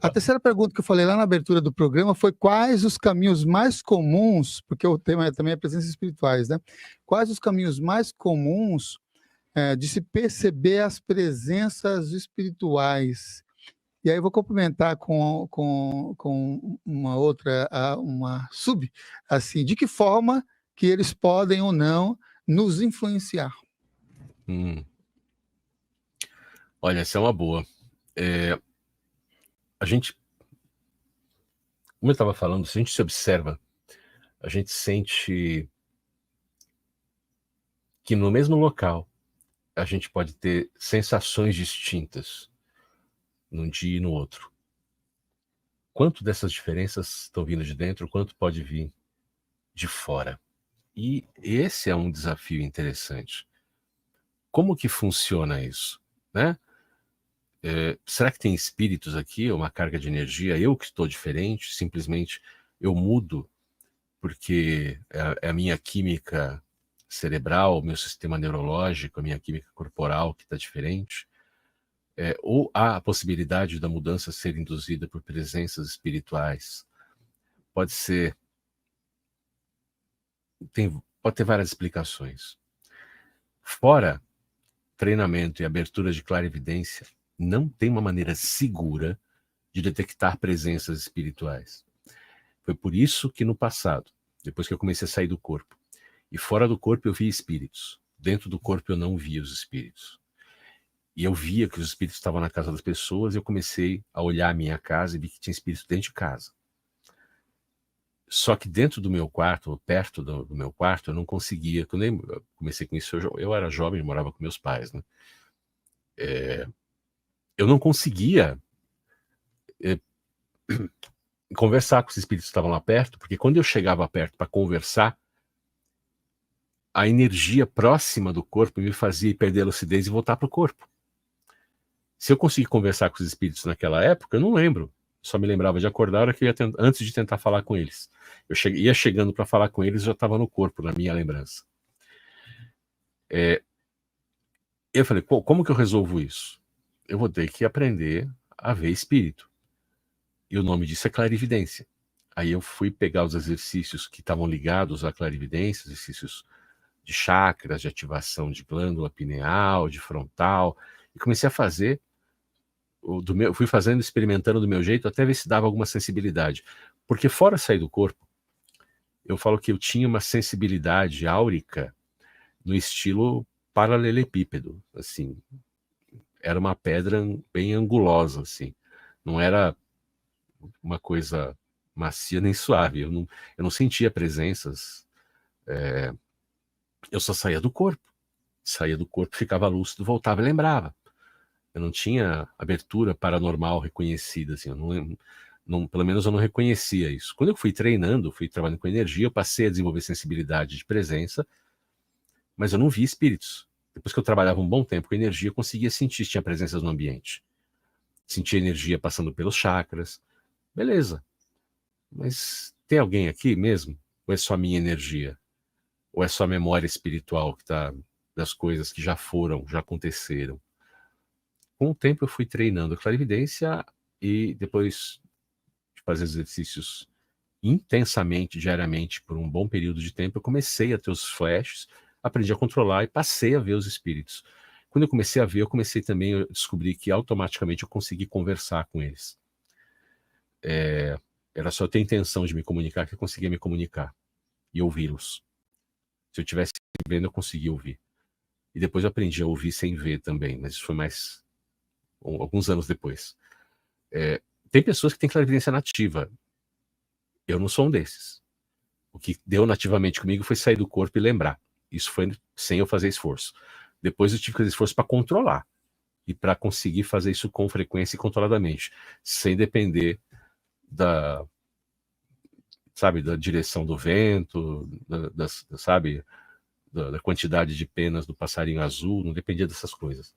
A terceira pergunta que eu falei lá na abertura do programa foi quais os caminhos mais comuns, porque o tema também é presenças espirituais, né? Quais os caminhos mais comuns de se perceber as presenças espirituais? E aí eu vou complementar com uma outra, uma sub, assim, de que forma que eles podem ou não nos influenciar? Olha, essa é uma boa. A gente, como eu estava falando, se a gente se observa, a gente sente que no mesmo local a gente pode ter sensações distintas num dia e no outro. Quanto dessas diferenças estão vindo de dentro, quanto pode vir de fora? E esse é um desafio interessante. Como que funciona isso, né? Será que tem espíritos aqui, uma carga de energia? Eu que estou diferente, simplesmente eu mudo porque é a minha química cerebral, o meu sistema neurológico, a minha química corporal que está diferente? Ou há a possibilidade da mudança ser induzida por presenças espirituais? Pode ser. Pode ter várias explicações. Fora treinamento e abertura de clarividência, não tem uma maneira segura de detectar presenças espirituais. Foi por isso que no passado, depois que eu comecei a sair do corpo, e fora do corpo eu via espíritos, dentro do corpo eu não via os espíritos. E eu via que os espíritos estavam na casa das pessoas, e eu comecei a olhar a minha casa e vi que tinha espíritos dentro de casa. Só que dentro do meu quarto, perto do meu quarto, eu não conseguia. Quando eu comecei com isso, eu era jovem, morava com meus pais, né? Eu não conseguia conversar com os espíritos que estavam lá perto, porque quando eu chegava perto para conversar, a energia próxima do corpo me fazia perder a lucidez e voltar para o corpo. Se eu conseguir conversar com os espíritos naquela época, eu não lembro. Só me lembrava de acordar a hora que eu ia antes de tentar falar com eles. Eu ia chegando para falar com eles, já estava no corpo, na minha lembrança. Eu falei, como que eu resolvo isso? Eu vou ter que aprender a ver espírito. E o nome disso é clarividência. Aí eu fui pegar os exercícios que estavam ligados à clarividência, exercícios de chakras, de ativação de glândula pineal, de frontal, e comecei a fazer fui fazendo, experimentando do meu jeito, até ver se dava alguma sensibilidade. Porque fora sair do corpo, eu falo que eu tinha uma sensibilidade áurica no estilo paralelepípedo, assim. Era uma pedra bem angulosa, assim. Não era uma coisa macia nem suave. Eu não sentia presenças. Eu só saía do corpo. Saía do corpo, ficava lúcido, voltava e lembrava. Eu não tinha abertura paranormal reconhecida, assim. Pelo menos eu não reconhecia isso. Quando eu fui treinando, fui trabalhando com energia, eu passei a desenvolver sensibilidade de presença, mas eu não via espíritos. Depois que eu trabalhava um bom tempo com energia, eu conseguia sentir se tinha presenças no ambiente. Sentia energia passando pelos chakras. Beleza. Mas tem alguém aqui mesmo? Ou é só minha energia? Ou é só a memória espiritual que tá das coisas que já foram, já aconteceram? Com o tempo eu fui treinando clarividência e depois de fazer exercícios intensamente, diariamente, por um bom período de tempo, eu comecei a ter os flashes, aprendi a controlar e passei a ver os espíritos. Quando eu comecei a ver, eu comecei também a descobrir que automaticamente eu consegui conversar com eles. Era só ter intenção de me comunicar que eu conseguia me comunicar e ouvi-los. Se eu estivesse vendo, eu conseguia ouvir. E depois eu aprendi a ouvir sem ver também, mas isso foi mais alguns anos depois. Tem pessoas que têm clarividência nativa. Eu não sou um desses. O que deu nativamente comigo foi sair do corpo e lembrar. Isso foi sem eu fazer esforço. Depois eu tive que fazer esforço para controlar e para conseguir fazer isso com frequência e controladamente, sem depender da direção do vento, da quantidade de penas do passarinho azul, não dependia dessas coisas.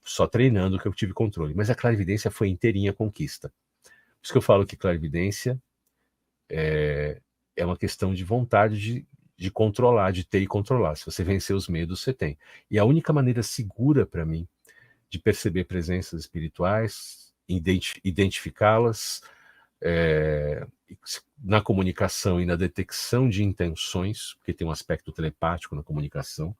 Só treinando que eu tive controle. Mas a clarividência foi inteirinha conquista. Por isso que eu falo que clarividência é uma questão de vontade de controlar, de ter e controlar. Se você vencer os medos, você tem. E a única maneira segura para mim de perceber presenças espirituais identificá-las na comunicação e na detecção de intenções, porque tem um aspecto telepático na comunicação.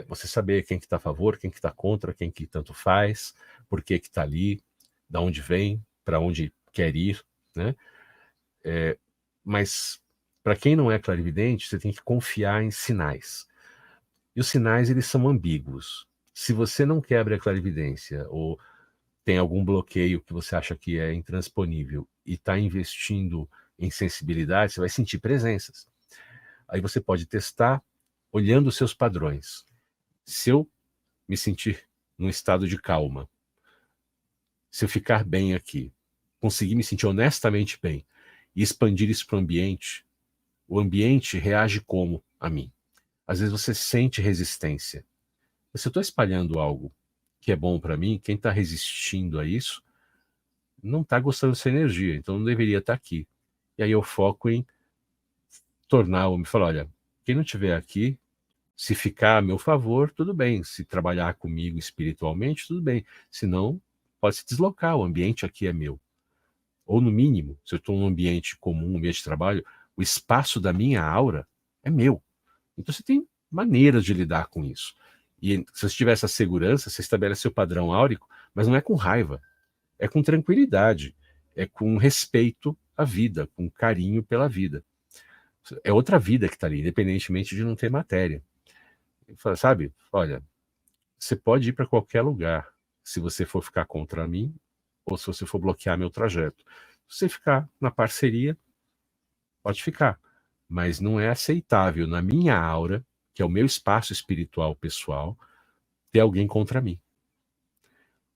Você saber quem que está a favor, quem que está contra, quem que tanto faz, por que está ali, da onde vem, para onde quer ir, né? Mas para quem não é clarividente, você tem que confiar em sinais. E os sinais, eles são ambíguos. Se você não quebra a clarividência ou tem algum bloqueio que você acha que é intransponível e está investindo em sensibilidade, você vai sentir presenças. Aí você pode testar olhando os seus padrões. Se eu me sentir num estado de calma, se eu ficar bem aqui, conseguir me sentir honestamente bem e expandir isso para o ambiente reage como a mim? Às vezes você sente resistência. Se eu estou espalhando algo que é bom para mim, quem está resistindo a isso não está gostando dessa energia, então não deveria estar aqui. E aí eu foco em tornar o me falar, olha, quem não estiver aqui, se ficar a meu favor, tudo bem. Se trabalhar comigo espiritualmente, tudo bem. Se não, pode se deslocar, o ambiente aqui é meu. Ou no mínimo, se eu estou num ambiente comum, um ambiente de trabalho, o espaço da minha aura é meu. Então você tem maneiras de lidar com isso. E se você tiver essa segurança, você estabelece seu padrão áurico, mas não é com raiva, é com tranquilidade, é com respeito à vida, com carinho pela vida. É outra vida que está ali, independentemente de não ter matéria. Sabe, olha, você pode ir para qualquer lugar se você for ficar contra mim ou se você for bloquear meu trajeto. Se você ficar na parceria, pode ficar. Mas não é aceitável na minha aura, que é o meu espaço espiritual pessoal, ter alguém contra mim.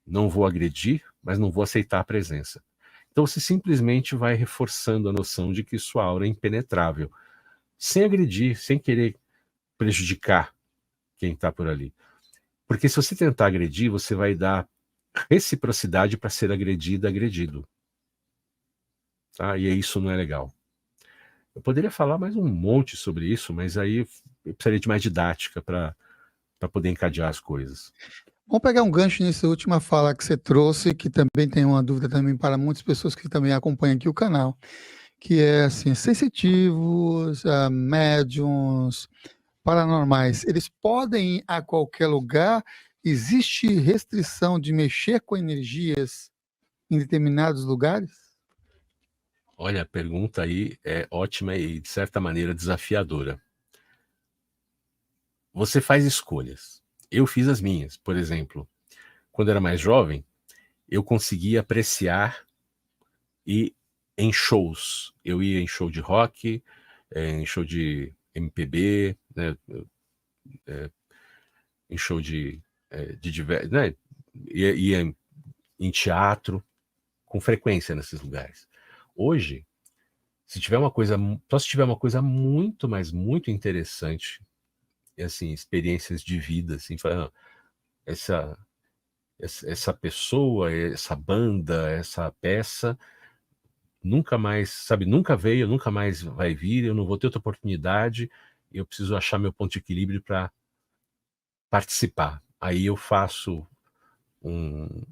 Não vou agredir, mas não vou aceitar a presença. Então você simplesmente vai reforçando a noção de que sua aura é impenetrável, sem agredir, sem querer prejudicar quem está por ali. Porque se você tentar agredir, você vai dar reciprocidade para ser agredido. Tá? E isso não é legal. Eu poderia falar mais um monte sobre isso, mas aí eu precisaria de mais didática para poder encadear as coisas. Vamos pegar um gancho nessa última fala que você trouxe, que também tem uma dúvida também para muitas pessoas que também acompanham aqui o canal, que é assim, sensitivos, médiums, paranormais, eles podem ir a qualquer lugar? Existe restrição de mexer com energias em determinados lugares? Olha, a pergunta aí é ótima e, de certa maneira, desafiadora. Você faz escolhas. Eu fiz as minhas. Por exemplo, quando era mais jovem, eu conseguia apreciar e em shows. Eu ia em show de rock, em show de MPB, né, em show de diversos, né, ia em teatro, com frequência nesses lugares. Hoje, se tiver uma coisa, só se tiver uma coisa muito, mas muito interessante, assim, experiências de vida, assim, essa pessoa, essa banda, essa peça, nunca mais, sabe, nunca veio, nunca mais vai vir, eu não vou ter outra oportunidade, eu preciso achar meu ponto de equilíbrio para participar. Aí eu faço um,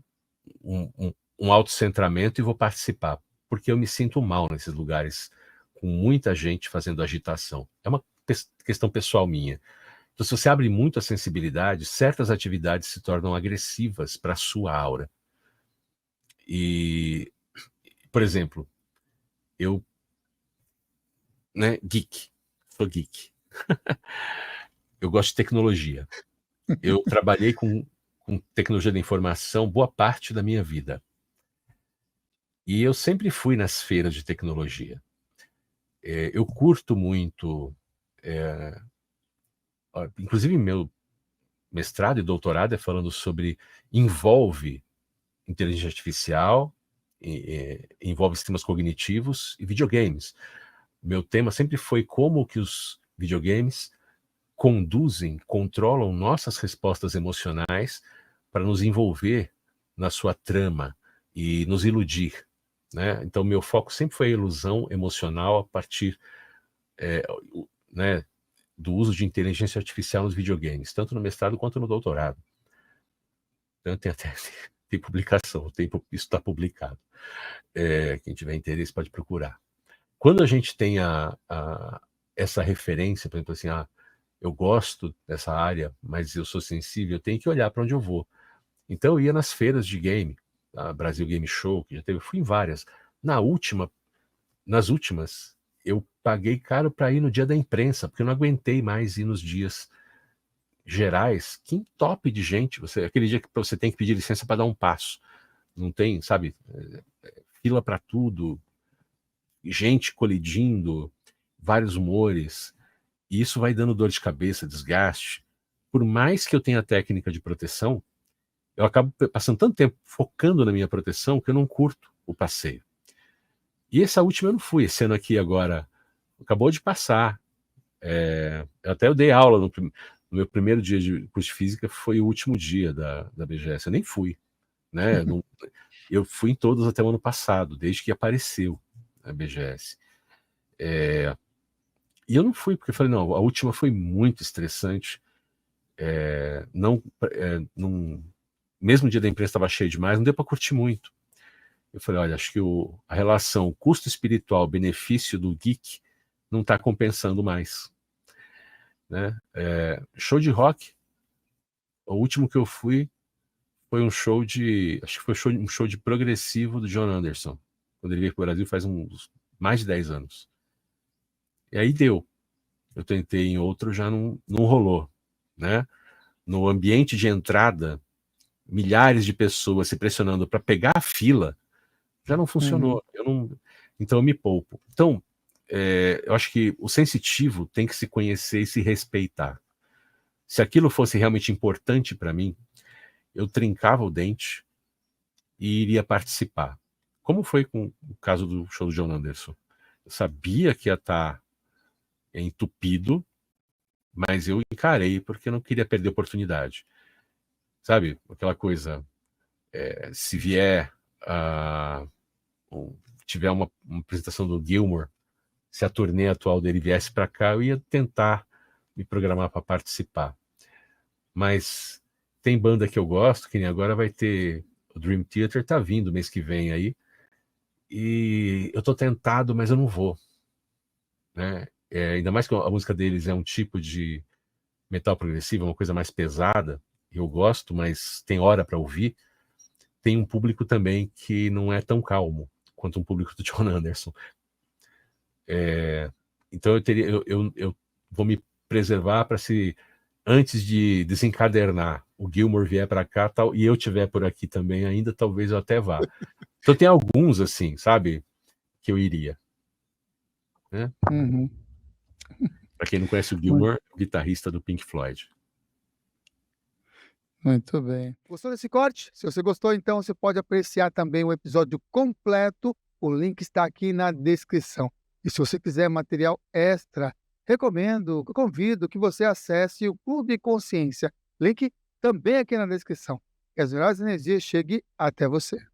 um autocentramento e vou participar, porque eu me sinto mal nesses lugares, com muita gente fazendo agitação. É uma questão pessoal minha. Então, se você abre muito a sensibilidade, certas atividades se tornam agressivas para a sua aura. E, por exemplo, eu, né, sou geek. Eu gosto de tecnologia. Eu trabalhei com tecnologia da informação boa parte da minha vida. E eu sempre fui nas feiras de tecnologia. Eu curto muito, inclusive meu mestrado e doutorado é falando sobre, envolve inteligência artificial, envolve sistemas cognitivos e videogames. Meu tema sempre foi como que os videogames conduzem, controlam nossas respostas emocionais para nos envolver na sua trama e nos iludir, né? Então, meu foco sempre foi a ilusão emocional a partir, né, do uso de inteligência artificial nos videogames, tanto no mestrado quanto no doutorado. Então, eu tenho até Tem publicação, isso está publicado. Quem tiver interesse pode procurar. Quando a gente tem essa referência, por exemplo, assim, eu gosto dessa área, mas eu sou sensível, eu tenho que olhar para onde eu vou. Então eu ia nas feiras de game, a Brasil Game Show, que já teve, fui em várias. Nas últimas, eu paguei caro para ir no dia da imprensa, porque eu não aguentei mais ir nos dias gerais. Que entope de gente, aquele dia que você tem que pedir licença para dar um passo. Não tem, sabe, fila para tudo, gente colidindo, vários humores, e isso vai dando dor de cabeça, desgaste. Por mais que eu tenha técnica de proteção, eu acabo passando tanto tempo focando na minha proteção que eu não curto o passeio. E essa última eu não fui. Esse ano aqui agora, acabou de passar. Até eu dei aula no meu primeiro dia de curso de física, foi o último dia da BGS. Eu nem fui, né? Eu fui em todos até o ano passado, desde que apareceu a BGS. E eu não fui, porque eu falei, não, a última foi muito estressante. Mesmo o dia da imprensa estava cheio demais, não deu para curtir muito. Eu falei, olha, acho que a relação custo espiritual, benefício do geek não está compensando mais. Né? Show de rock, o último que eu fui foi um show acho que foi um show de progressivo do John Anderson, quando ele veio para o Brasil faz mais de 10 anos. E aí deu. Eu tentei em outro, já não rolou. Né? No ambiente de entrada, milhares de pessoas se pressionando para pegar a fila, já não funcionou. Então eu me poupo. Então, eu acho que o sensitivo tem que se conhecer e se respeitar. Se aquilo fosse realmente importante para mim, eu trincava o dente e iria participar. Como foi com o caso do show do John Anderson. Eu sabia que ia estar entupido, mas eu encarei porque eu não queria perder a oportunidade. Sabe? Aquela coisa, se vier tiver uma apresentação do Gilmour, se a turnê atual dele viesse para cá, eu ia tentar me programar para participar. Mas tem banda que eu gosto, que nem agora vai ter o Dream Theater, tá vindo mês que vem aí, e eu tô tentado, mas eu não vou. Né? Ainda mais que a música deles é um tipo de metal progressivo, uma coisa mais pesada, eu gosto, mas tem hora para ouvir. Tem um público também que não é tão calmo quanto um público do John Anderson. Então eu vou me preservar para, se antes de desencadernar o Gilmour vier para cá e eu tiver por aqui também ainda, talvez eu até vá. Então tem alguns assim, sabe, que eu iria. Né? Para quem não conhece o Gilmour, guitarrista do Pink Floyd. Muito bem. Gostou desse corte? Se você gostou, então você pode apreciar também o episódio completo. O link está aqui na descrição. E se você quiser material extra, convido que você acesse o Clube Consciência. Link também aqui na descrição. Que as melhores energias cheguem até você.